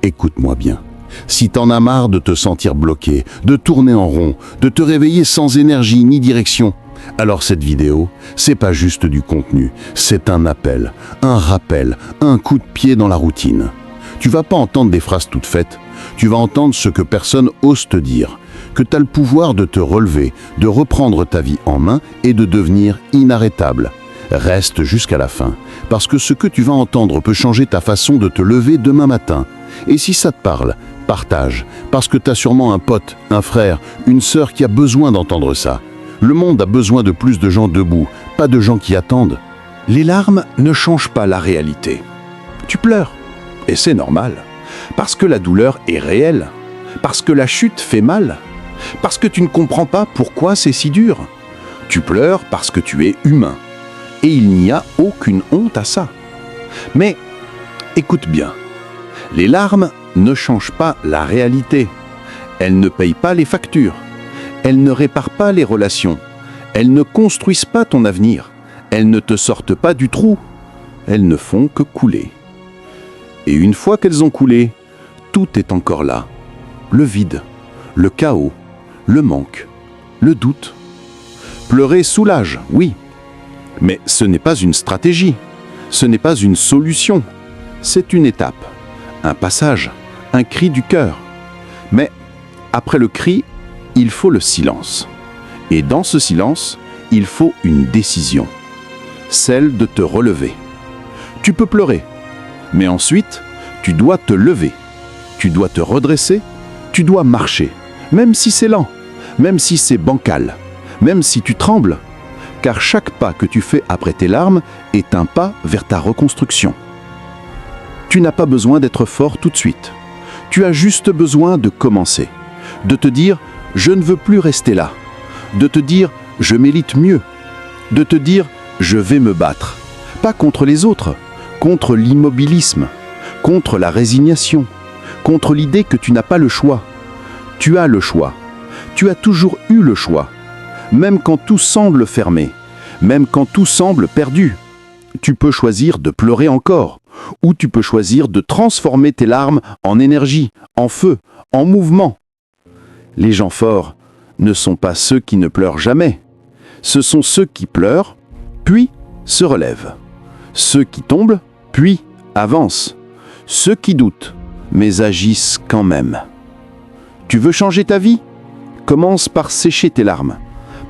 Écoute-moi bien. Si t'en as marre de te sentir bloqué, de tourner en rond, de te réveiller sans énergie ni direction, alors cette vidéo, c'est pas juste du contenu, c'est un appel, un rappel, un coup de pied dans la routine. Tu vas pas entendre des phrases toutes faites, tu vas entendre ce que personne ose te dire, que tu as le pouvoir de te relever, de reprendre ta vie en main et de devenir inarrêtable. Reste jusqu'à la fin, parce que ce que tu vas entendre peut changer ta façon de te lever demain matin. Et si ça te parle, partage, parce que tu as sûrement un pote, un frère, une sœur qui a besoin d'entendre ça. Le monde a besoin de plus de gens debout, pas de gens qui attendent. Les larmes ne changent pas la réalité. Tu pleures, et c'est normal, parce que la douleur est réelle, parce que la chute fait mal, parce que tu ne comprends pas pourquoi c'est si dur. Tu pleures parce que tu es humain, et il n'y a aucune honte à ça. Mais écoute bien, les larmes ne changent pas la réalité. Elles ne payent pas les factures. Elles ne réparent pas les relations. Elles ne construisent pas ton avenir. Elles ne te sortent pas du trou. Elles ne font que couler. Et une fois qu'elles ont coulé, tout est encore là. Le vide, le chaos, le manque, le doute. Pleurer soulage, oui. Mais ce n'est pas une stratégie. Ce n'est pas une solution. C'est une étape, un passage, un cri du cœur. Mais après le cri, il faut le silence. Et dans ce silence, il faut une décision. Celle de te relever. Tu peux pleurer, mais ensuite, tu dois te lever. Tu dois te redresser, tu dois marcher, même si c'est lent, même si c'est bancal, même si tu trembles, car chaque pas que tu fais après tes larmes est un pas vers ta reconstruction. Tu n'as pas besoin d'être fort tout de suite. Tu as juste besoin de commencer, de te dire « je ne veux plus rester là », de te dire « je mérite mieux », de te dire « je vais me battre », pas contre les autres, contre l'immobilisme, contre la résignation, contre l'idée que tu n'as pas le choix. Tu as le choix. Tu as toujours eu le choix. Même quand tout semble fermé, même quand tout semble perdu. Tu peux choisir de pleurer encore, ou tu peux choisir de transformer tes larmes en énergie, en feu, en mouvement. Les gens forts ne sont pas ceux qui ne pleurent jamais. Ce sont ceux qui pleurent, puis se relèvent. Ceux qui tombent, puis avancent. Ceux qui doutent, mais agissent quand même. Tu veux changer ta vie? Commence par sécher tes larmes.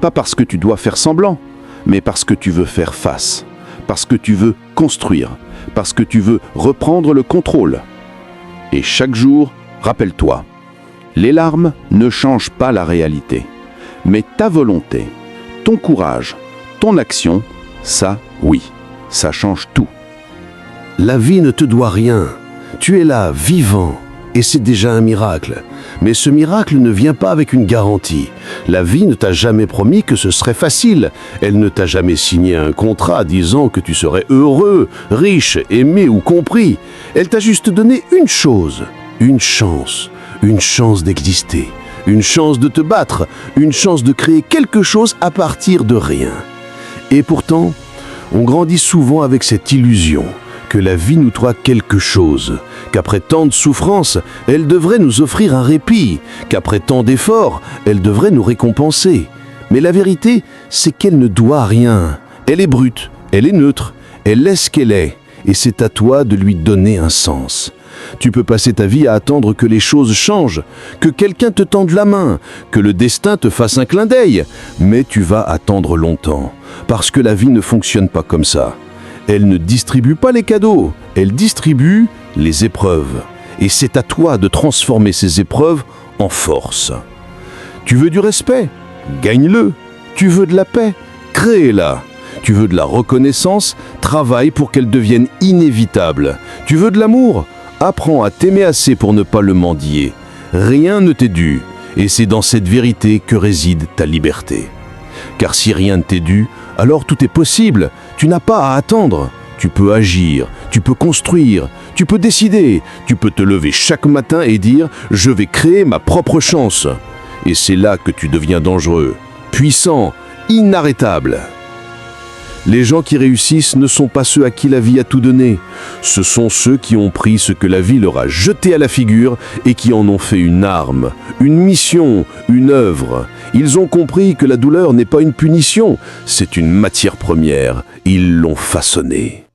Pas parce que tu dois faire semblant, mais parce que tu veux faire face. Parce que tu veux construire. Parce que tu veux reprendre le contrôle. Et chaque jour, rappelle-toi, les larmes ne changent pas la réalité. Mais ta volonté, ton courage, ton action, ça, oui, ça change tout. La vie ne te doit rien. Tu es là, vivant, et c'est déjà un miracle. Mais ce miracle ne vient pas avec une garantie. La vie ne t'a jamais promis que ce serait facile. Elle ne t'a jamais signé un contrat disant que tu serais heureux, riche, aimé ou compris. Elle t'a juste donné une chose, une chance d'exister, une chance de te battre, une chance de créer quelque chose à partir de rien. Et pourtant, on grandit souvent avec cette illusion que la vie nous doit quelque chose, qu'après tant de souffrances, elle devrait nous offrir un répit, qu'après tant d'efforts, elle devrait nous récompenser. Mais la vérité, c'est qu'elle ne doit rien. Elle est brute, elle est neutre, elle est ce qu'elle est, et c'est à toi de lui donner un sens. Tu peux passer ta vie à attendre que les choses changent, que quelqu'un te tende la main, que le destin te fasse un clin d'œil, mais tu vas attendre longtemps, parce que la vie ne fonctionne pas comme ça. Elle ne distribue pas les cadeaux, elle distribue les épreuves. Et c'est à toi de transformer ces épreuves en force. Tu veux du respect? Gagne-le. Tu veux de la paix? Crée-la. Tu veux de la reconnaissance? Travaille pour qu'elle devienne inévitable. Tu veux de l'amour? Apprends à t'aimer assez pour ne pas le mendier. Rien ne t'est dû, et c'est dans cette vérité que réside ta liberté. Car si rien ne t'est dû, alors tout est possible. Tu n'as pas à attendre. Tu peux agir, tu peux construire, tu peux décider, tu peux te lever chaque matin et dire « Je vais créer ma propre chance ». Et c'est là que tu deviens dangereux, puissant, inarrêtable. Les gens qui réussissent ne sont pas ceux à qui la vie a tout donné. Ce sont ceux qui ont pris ce que la vie leur a jeté à la figure et qui en ont fait une arme, une mission, une œuvre. Ils ont compris que la douleur n'est pas une punition, c'est une matière première. Ils l'ont façonnée.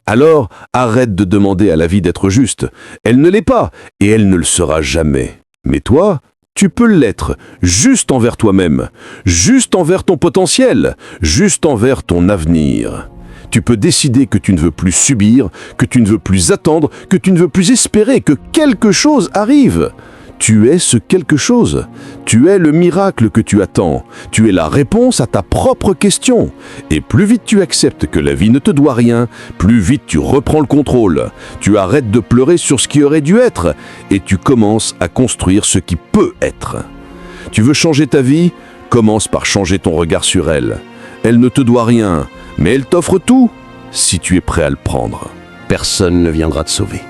Alors, arrête de demander à la vie d'être juste. Elle ne l'est pas, et elle ne le sera jamais. Mais toi, tu peux l'être, juste envers toi-même, juste envers ton potentiel, juste envers ton avenir. Tu peux décider que tu ne veux plus subir, que tu ne veux plus attendre, que tu ne veux plus espérer que quelque chose arrive. Tu es ce quelque chose. Tu es le miracle que tu attends. Tu es la réponse à ta propre question. Et plus vite tu acceptes que la vie ne te doit rien, plus vite tu reprends le contrôle. Tu arrêtes de pleurer sur ce qui aurait dû être et tu commences à construire ce qui peut être. Tu veux changer ta vie? Commence par changer ton regard sur elle. Elle ne te doit rien, mais elle t'offre tout si tu es prêt à le prendre. Personne ne viendra te sauver.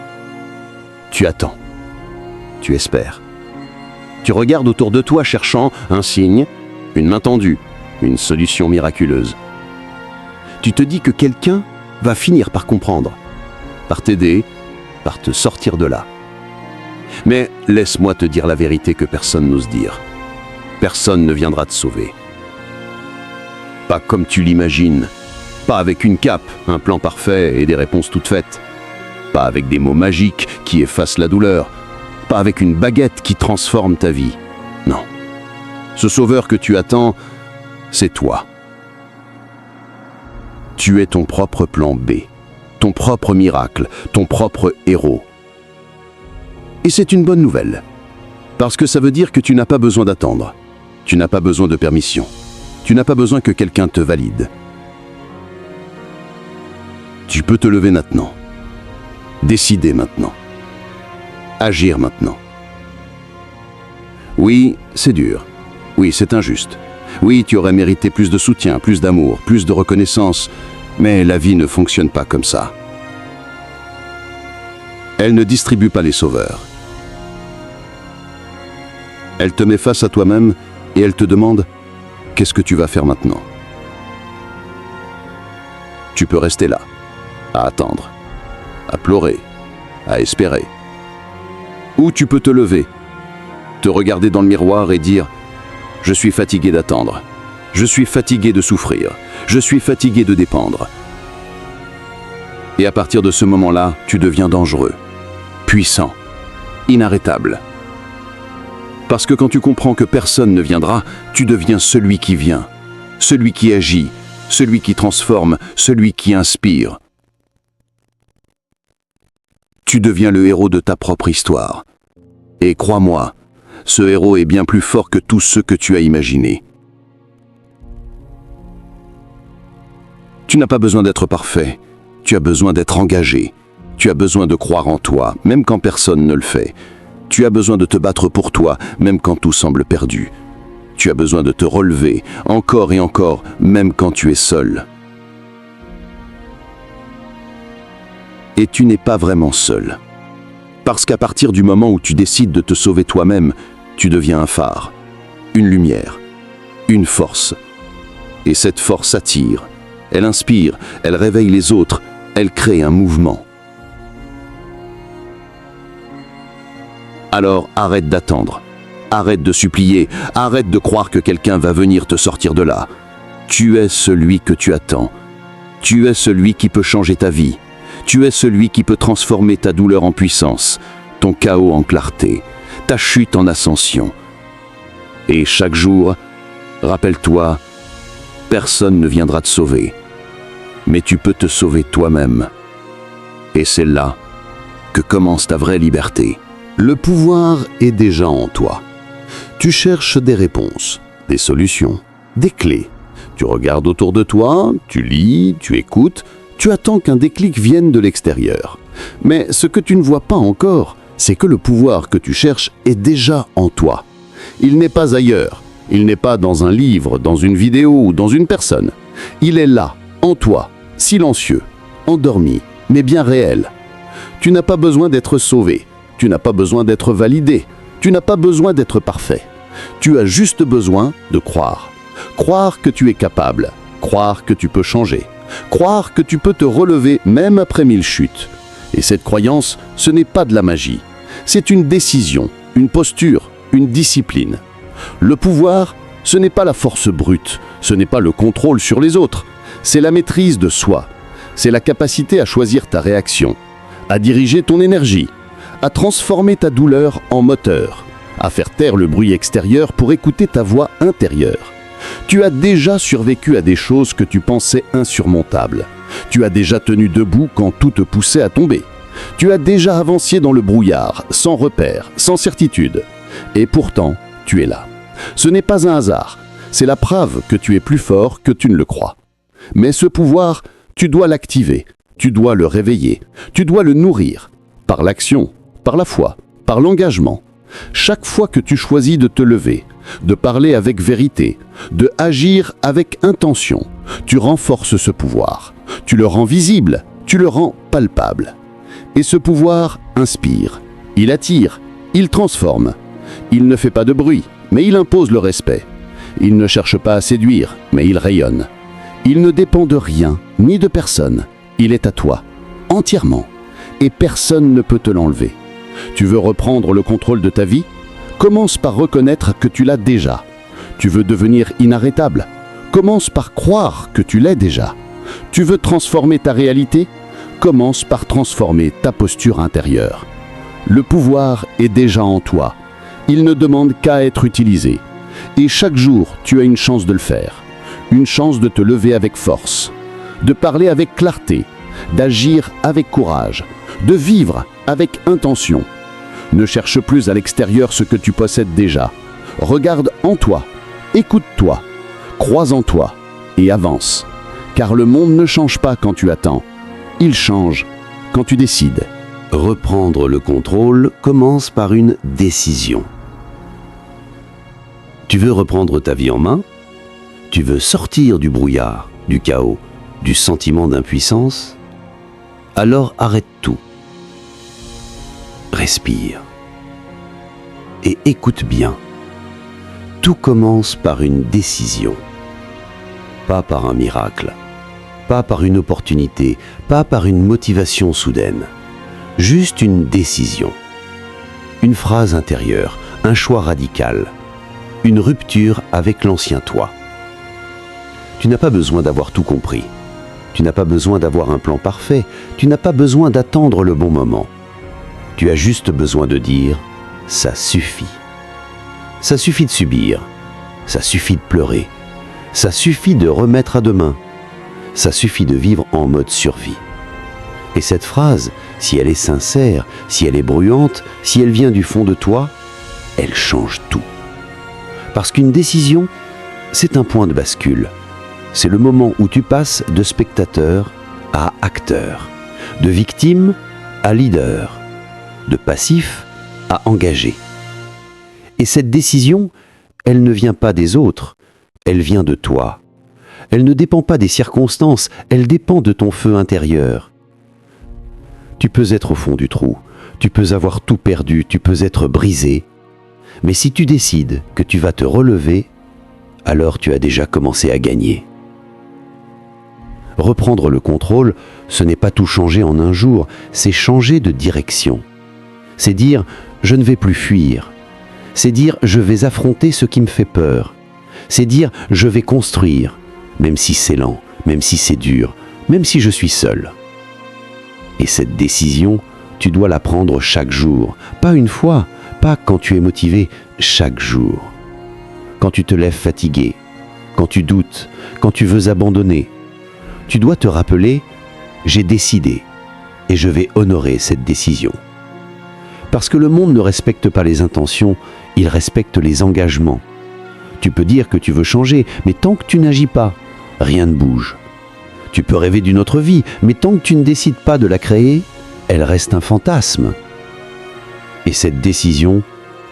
Tu attends. Tu espères. Tu regardes autour de toi cherchant un signe, une main tendue, une solution miraculeuse. Tu te dis que quelqu'un va finir par comprendre, par t'aider, par te sortir de là. Mais laisse-moi te dire la vérité que personne n'ose dire. Personne ne viendra te sauver. Pas comme tu l'imagines. Pas avec une cape, un plan parfait et des réponses toutes faites. Pas avec des mots magiques qui effacent la douleur. Pas avec une baguette qui transforme ta vie. Non. Ce sauveur que tu attends, c'est toi. Tu es ton propre plan B, ton propre miracle, ton propre héros. Et c'est une bonne nouvelle, parce que ça veut dire que tu n'as pas besoin d'attendre. Tu n'as pas besoin de permission. Tu n'as pas besoin que quelqu'un te valide. Tu peux te lever maintenant. Décider maintenant. Agir maintenant. Oui, c'est dur. Oui, c'est injuste. Oui, tu aurais mérité plus de soutien, plus d'amour, plus de reconnaissance. Mais la vie ne fonctionne pas comme ça. Elle ne distribue pas les sauveurs. Elle te met face à toi-même et elle te demande « Qu'est-ce que tu vas faire maintenant ?» Tu peux rester là, à attendre, à pleurer, à espérer. Ou tu peux te lever, te regarder dans le miroir et dire « Je suis fatigué d'attendre. Je suis fatigué de souffrir. Je suis fatigué de dépendre. » Et à partir de ce moment-là, tu deviens dangereux, puissant, inarrêtable. Parce que quand tu comprends que personne ne viendra, tu deviens celui qui vient, celui qui agit, celui qui transforme, celui qui inspire. Tu deviens le héros de ta propre histoire. Et crois-moi, ce héros est bien plus fort que tous ceux que tu as imaginés. Tu n'as pas besoin d'être parfait, tu as besoin d'être engagé. Tu as besoin de croire en toi, même quand personne ne le fait. Tu as besoin de te battre pour toi, même quand tout semble perdu. Tu as besoin de te relever, encore et encore, même quand tu es seul. Et tu n'es pas vraiment seul. Parce qu'à partir du moment où tu décides de te sauver toi-même, tu deviens un phare, une lumière, une force. Et cette force attire, elle inspire, elle réveille les autres, elle crée un mouvement. Alors arrête d'attendre, arrête de supplier, arrête de croire que quelqu'un va venir te sortir de là. Tu es celui que tu attends. Tu es celui qui peut changer ta vie. Tu es celui qui peut transformer ta douleur en puissance, ton chaos en clarté, ta chute en ascension. Et chaque jour, rappelle-toi, personne ne viendra te sauver, mais tu peux te sauver toi-même. Et c'est là que commence ta vraie liberté. Le pouvoir est déjà en toi. Tu cherches des réponses, des solutions, des clés. Tu regardes autour de toi, tu lis, tu écoutes, tu attends qu'un déclic vienne de l'extérieur. Mais ce que tu ne vois pas encore, c'est que le pouvoir que tu cherches est déjà en toi. Il n'est pas ailleurs, il n'est pas dans un livre, dans une vidéo ou dans une personne. Il est là, en toi, silencieux, endormi, mais bien réel. Tu n'as pas besoin d'être sauvé. Tu n'as pas besoin d'être validé, tu n'as pas besoin d'être parfait. Tu as juste besoin de croire. Croire que tu es capable, Croire que tu peux changer. Croire que tu peux te relever même après 1000 chutes. Et cette croyance, ce n'est pas de la magie. C'est une décision, une posture, une discipline. Le pouvoir, ce n'est pas la force brute, ce n'est pas le contrôle sur les autres. C'est la maîtrise de soi. C'est la capacité à choisir ta réaction, à diriger ton énergie, à transformer ta douleur en moteur, à faire taire le bruit extérieur pour écouter ta voix intérieure. Tu as déjà survécu à des choses que tu pensais insurmontables. Tu as déjà tenu debout quand tout te poussait à tomber. Tu as déjà avancé dans le brouillard, sans repère, sans certitude. Et pourtant, tu es là. Ce n'est pas un hasard. C'est la preuve que tu es plus fort que tu ne le crois. Mais ce pouvoir, tu dois l'activer. Tu dois le réveiller. Tu dois le nourrir. Par l'action, par la foi, par l'engagement. Chaque fois que tu choisis de te lever, de parler avec vérité, de agir avec intention, tu renforces ce pouvoir. Tu le rends visible, tu le rends palpable. Et ce pouvoir inspire, il attire, il transforme. Il ne fait pas de bruit, mais il impose le respect. Il ne cherche pas à séduire, mais il rayonne. Il ne dépend de rien, ni de personne. Il est à toi, entièrement. Et personne ne peut te l'enlever. Tu veux reprendre le contrôle de ta vie? Commence par reconnaître que tu l'as déjà. Tu veux devenir inarrêtable? Commence par croire que tu l'es déjà. Tu veux transformer ta réalité? Commence par transformer ta posture intérieure. Le pouvoir est déjà en toi. Il ne demande qu'à être utilisé. Et chaque jour, tu as une chance de le faire. Une chance de te lever avec force, de parler avec clarté, d'agir avec courage, de vivre avec intention. Ne cherche plus à l'extérieur ce que tu possèdes déjà. Regarde en toi, écoute-toi, crois en toi et avance. Car le monde ne change pas quand tu attends. Il change quand tu décides. Reprendre le contrôle commence par une décision. Tu veux reprendre ta vie en main? Tu veux sortir du brouillard, du chaos, du sentiment d'impuissance? Alors arrête tout. Respire. Et écoute bien. Tout commence par une décision. Pas par un miracle. Pas par une opportunité. Pas par une motivation soudaine. Juste une décision. Une phrase intérieure. Un choix radical. Une rupture avec l'ancien toi. Tu n'as pas besoin d'avoir tout compris. Tu n'as pas besoin d'avoir un plan parfait. Tu n'as pas besoin d'attendre le bon moment. Tu as juste besoin de dire « ça suffit ». Ça suffit de subir. Ça suffit de pleurer. Ça suffit de remettre à demain. Ça suffit de vivre en mode survie. Et cette phrase, si elle est sincère, si elle est bruyante, si elle vient du fond de toi, elle change tout. Parce qu'une décision, c'est un point de bascule. C'est le moment où tu passes de spectateur à acteur, de victime à leader, de passif à engagé. Et cette décision, elle ne vient pas des autres, elle vient de toi. Elle ne dépend pas des circonstances, elle dépend de ton feu intérieur. Tu peux être au fond du trou, tu peux avoir tout perdu, tu peux être brisé. Mais si tu décides que tu vas te relever, alors tu as déjà commencé à gagner. Reprendre le contrôle, ce n'est pas tout changer en un jour, c'est changer de direction. C'est dire « je ne vais plus fuir ». C'est dire « je vais affronter ce qui me fait peur ». C'est dire « je vais construire », même si c'est lent, même si c'est dur, même si je suis seul. Et cette décision, tu dois la prendre chaque jour, pas une fois, pas quand tu es motivé, chaque jour. Quand tu te lèves fatigué, quand tu doutes, quand tu veux abandonner, tu dois te rappeler « j'ai décidé et je vais honorer cette décision ». Parce que le monde ne respecte pas les intentions, il respecte les engagements. Tu peux dire que tu veux changer, mais tant que tu n'agis pas, rien ne bouge. Tu peux rêver d'une autre vie, mais tant que tu ne décides pas de la créer, elle reste un fantasme. Et cette décision,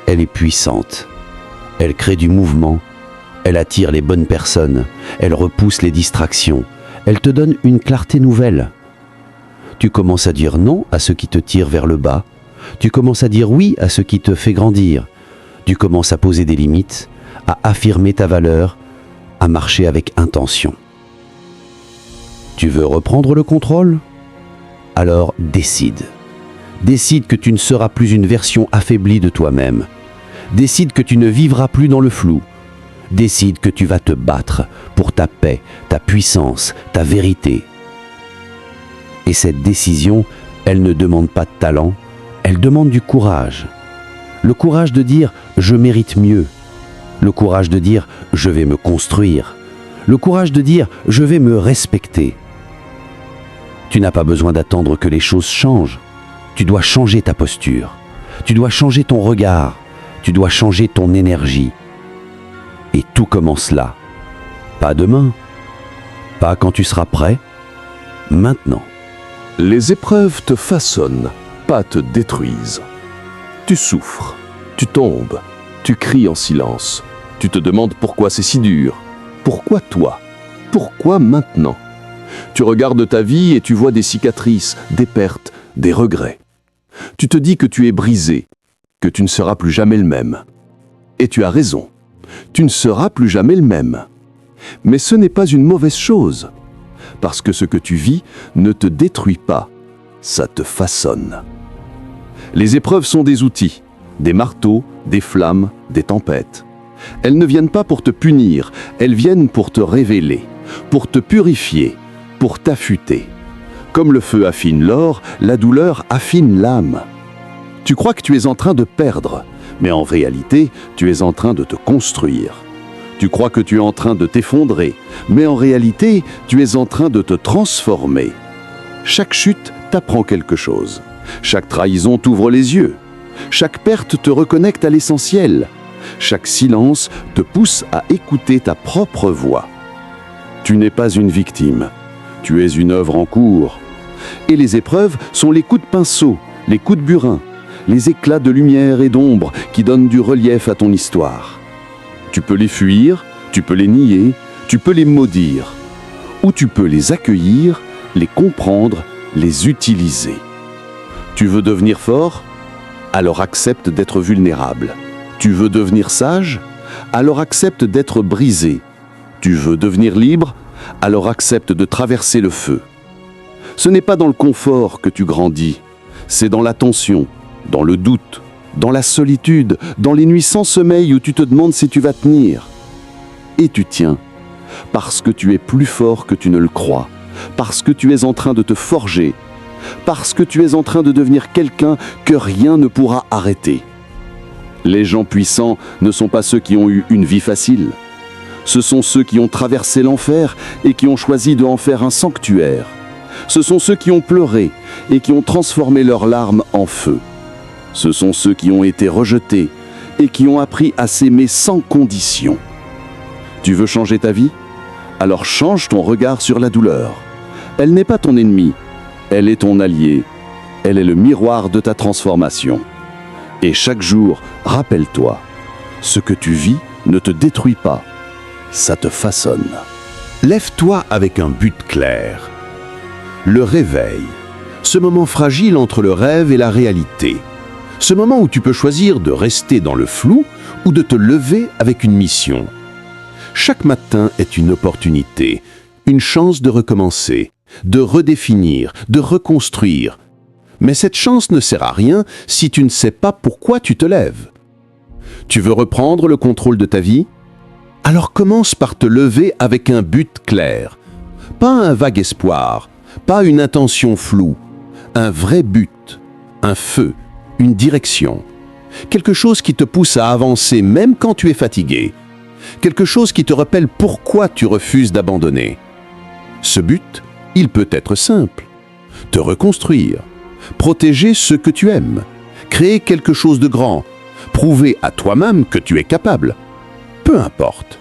elle est puissante. Elle crée du mouvement, elle attire les bonnes personnes, elle repousse les distractions, elle te donne une clarté nouvelle. Tu commences à dire non à ce qui te tire vers le bas, tu commences à dire oui à ce qui te fait grandir, tu commences à poser des limites, à affirmer ta valeur, à marcher avec intention. Tu veux reprendre le contrôle? Alors décide. Décide que tu ne seras plus une version affaiblie de toi-même. Décide que tu ne vivras plus dans le flou. Décide que tu vas te battre pour ta paix, ta puissance, ta vérité. Et cette décision, elle ne demande pas de talent, elle demande du courage. Le courage de dire « je mérite mieux ». Le courage de dire « je vais me construire ». Le courage de dire « je vais me respecter ». Tu n'as pas besoin d'attendre que les choses changent. Tu dois changer ta posture. Tu dois changer ton regard. Tu dois changer ton énergie. Et tout commence là. Pas demain. Pas quand tu seras prêt. Maintenant. Les épreuves te façonnent, pas te détruisent. Tu souffres, tu tombes, tu cries en silence. Tu te demandes pourquoi c'est si dur. Pourquoi toi? Pourquoi maintenant? Tu regardes ta vie et tu vois des cicatrices, des pertes, des regrets. Tu te dis que tu es brisé, que tu ne seras plus jamais le même. Et tu as raison, tu ne seras plus jamais le même. Mais ce n'est pas une mauvaise chose, parce que ce que tu vis ne te détruit pas, ça te façonne. Les épreuves sont des outils, des marteaux, des flammes, des tempêtes. Elles ne viennent pas pour te punir, elles viennent pour te révéler, pour te purifier, pour t'affûter. Comme le feu affine l'or, la douleur affine l'âme. Tu crois que tu es en train de perdre, mais en réalité, tu es en train de te construire. Tu crois que tu es en train de t'effondrer, mais en réalité, tu es en train de te transformer. Chaque chute t'apprend quelque chose. Chaque trahison t'ouvre les yeux. Chaque perte te reconnecte à l'essentiel. Chaque silence te pousse à écouter ta propre voix. Tu n'es pas une victime. Tu es une œuvre en cours. Et les épreuves sont les coups de pinceau, les coups de burin, les éclats de lumière et d'ombre qui donnent du relief à ton histoire. Tu peux les fuir, tu peux les nier, tu peux les maudire. Ou tu peux les accueillir, les comprendre, les utiliser. Tu veux devenir fort? Alors accepte d'être vulnérable. Tu veux devenir sage? Alors accepte d'être brisé. Tu veux devenir libre? Alors accepte de traverser le feu. Ce n'est pas dans le confort que tu grandis, c'est dans la tension, dans le doute, dans la solitude, dans les nuits sans sommeil où tu te demandes si tu vas tenir. Et tu tiens, parce que tu es plus fort que tu ne le crois, parce que tu es en train de te forger, parce que tu es en train de devenir quelqu'un que rien ne pourra arrêter. Les gens puissants ne sont pas ceux qui ont eu une vie facile. Ce sont ceux qui ont traversé l'enfer et qui ont choisi de en faire un sanctuaire. Ce sont ceux qui ont pleuré et qui ont transformé leurs larmes en feu. Ce sont ceux qui ont été rejetés et qui ont appris à s'aimer sans condition. Tu veux changer ta vie? Alors change ton regard sur la douleur. Elle n'est pas ton ennemi, elle est ton allié. Elle est le miroir de ta transformation. Et chaque jour, rappelle-toi, ce que tu vis ne te détruit pas, ça te façonne. Lève-toi avec un but clair. Le réveil. Ce moment fragile entre le rêve et la réalité. Ce moment où tu peux choisir de rester dans le flou ou de te lever avec une mission. Chaque matin est une opportunité, une chance de recommencer, de redéfinir, de reconstruire. Mais cette chance ne sert à rien si tu ne sais pas pourquoi tu te lèves. Tu veux reprendre le contrôle de ta vie? Alors commence par te lever avec un but clair. Pas un vague espoir, pas une intention floue. Un vrai but, un feu, une direction. Quelque chose qui te pousse à avancer même quand tu es fatigué. Quelque chose qui te rappelle pourquoi tu refuses d'abandonner. Ce but, il peut être simple. Te reconstruire. Protéger ce que tu aimes. Créer quelque chose de grand. Prouver à toi-même que tu es capable. Peu importe.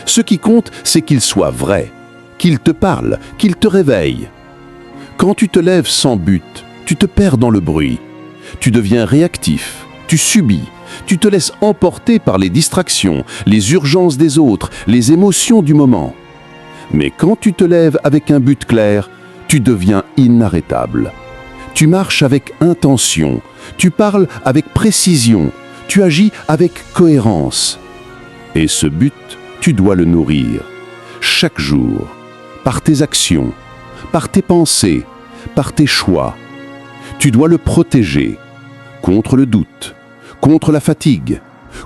Ce qui compte, c'est qu'il soit vrai, qu'il te parle, qu'il te réveille. Quand tu te lèves sans but, tu te perds dans le bruit. Tu deviens réactif, tu subis, tu te laisses emporter par les distractions, les urgences des autres, les émotions du moment. Mais quand tu te lèves avec un but clair, tu deviens inarrêtable. Tu marches avec intention, tu parles avec précision, tu agis avec cohérence. Et ce but, tu dois le nourrir, chaque jour, par tes actions, par tes pensées, par tes choix. Tu dois le protéger contre le doute, contre la fatigue,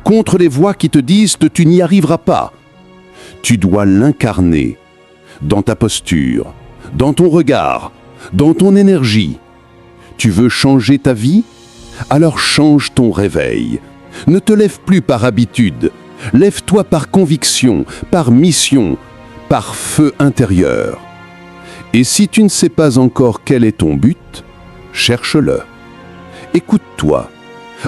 contre les voix qui te disent que tu n'y arriveras pas. Tu dois l'incarner dans ta posture, dans ton regard, dans ton énergie. Tu veux changer ta vie? Alors change ton réveil. Ne te lève plus par habitude. Lève-toi par conviction, par mission, par feu intérieur. Et si tu ne sais pas encore quel est ton but, cherche-le. Écoute-toi.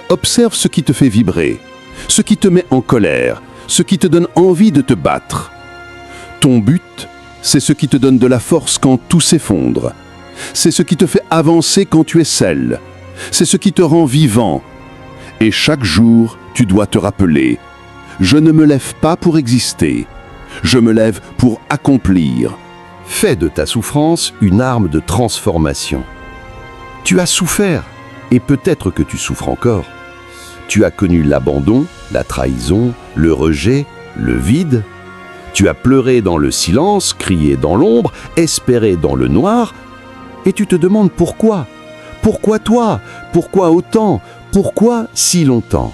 Observe ce qui te fait vibrer, ce qui te met en colère, ce qui te donne envie de te battre. Ton but, c'est ce qui te donne de la force quand tout s'effondre. C'est ce qui te fait avancer quand tu es seul. C'est ce qui te rend vivant. Et chaque jour, tu dois te rappeler, je ne me lève pas pour exister, je me lève pour accomplir. Fais de ta souffrance une arme de transformation. Tu as souffert, et peut-être que tu souffres encore. Tu as connu l'abandon, la trahison, le rejet, le vide. Tu as pleuré dans le silence, crié dans l'ombre, espéré dans le noir, et tu te demandes pourquoi. Pourquoi toi? Pourquoi autant? Pourquoi si longtemps?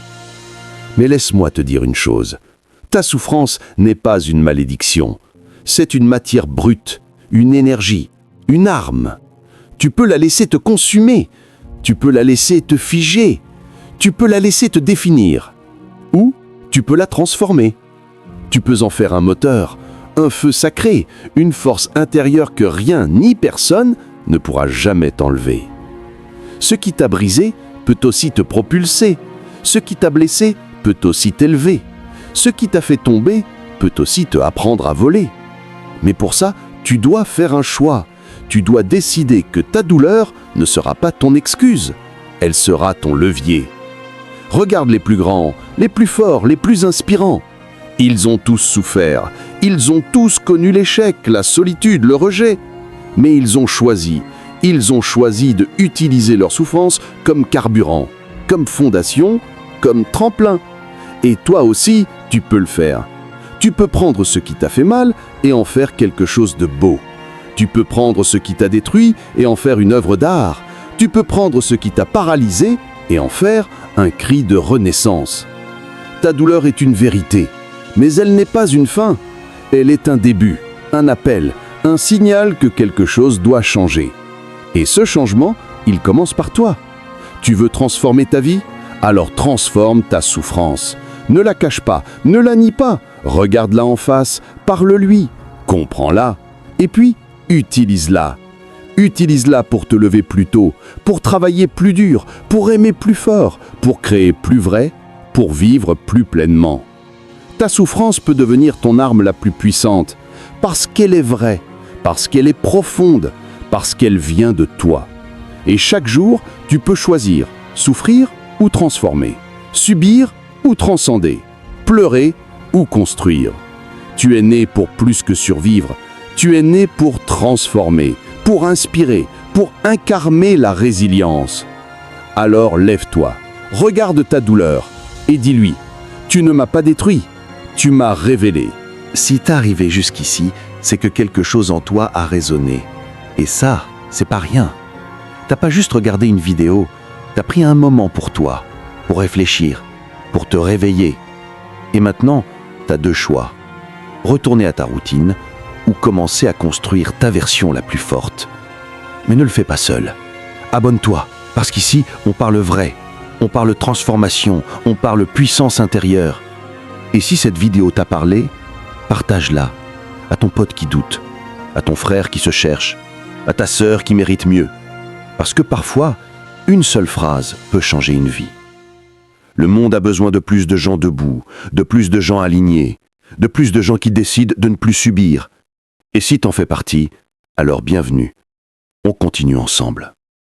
Mais laisse-moi te dire une chose. Ta souffrance n'est pas une malédiction. C'est une matière brute, une énergie, une arme. Tu peux la laisser te consumer. Tu peux la laisser te figer. Tu peux la laisser te définir. Ou tu peux la transformer. Tu peux en faire un moteur, un feu sacré, une force intérieure que rien ni personne ne pourra jamais t'enlever. Ce qui t'a brisé peut aussi te propulser. Ce qui t'a blessé peut aussi t'élever. Ce qui t'a fait tomber peut aussi te apprendre à voler. Mais pour ça, tu dois faire un choix. Tu dois décider que ta douleur ne sera pas ton excuse. Elle sera ton levier. Regarde les plus grands, les plus forts, les plus inspirants. Ils ont tous souffert. Ils ont tous connu l'échec, la solitude, le rejet. Mais ils ont choisi de utiliser leur souffrance comme carburant, comme fondation, comme tremplin. Et toi aussi, tu peux le faire. Tu peux prendre ce qui t'a fait mal et en faire quelque chose de beau. Tu peux prendre ce qui t'a détruit et en faire une œuvre d'art. Tu peux prendre ce qui t'a paralysé et en faire un cri de renaissance. Ta douleur est une vérité, mais elle n'est pas une fin. Elle est un début, un appel, un signal que quelque chose doit changer. Et ce changement, il commence par toi. Tu veux transformer ta vie? Alors transforme ta souffrance. Ne la cache pas, ne la nie pas. Regarde-la en face, parle-lui, comprends-la. Et puis, utilise-la. Utilise-la pour te lever plus tôt, pour travailler plus dur, pour aimer plus fort, pour créer plus vrai, pour vivre plus pleinement. Ta souffrance peut devenir ton arme la plus puissante, parce qu'elle est vraie, parce qu'elle est profonde, parce qu'elle vient de toi. Et chaque jour, tu peux choisir, souffrir ou transformer, subir ou transcender, pleurer ou construire. Tu es né pour plus que survivre, tu es né pour transformer, pour inspirer, pour incarner la résilience. Alors lève-toi, regarde ta douleur et dis-lui, tu ne m'as pas détruit, tu m'as révélé. Si t'es arrivé jusqu'ici, c'est que quelque chose en toi a résonné. Et ça, c'est pas rien. T'as pas juste regardé une vidéo, t'as pris un moment pour toi, pour réfléchir, pour te réveiller. Et maintenant, t'as deux choix. Retourner à ta routine ou commencer à construire ta version la plus forte. Mais ne le fais pas seul. Abonne-toi, parce qu'ici, on parle vrai, on parle transformation, on parle puissance intérieure. Et si cette vidéo t'a parlé, partage-la à ton pote qui doute, à ton frère qui se cherche, à ta sœur qui mérite mieux. Parce que parfois, une seule phrase peut changer une vie. Le monde a besoin de plus de gens debout, de plus de gens alignés, de plus de gens qui décident de ne plus subir. Et si t'en fais partie, alors bienvenue. On continue ensemble.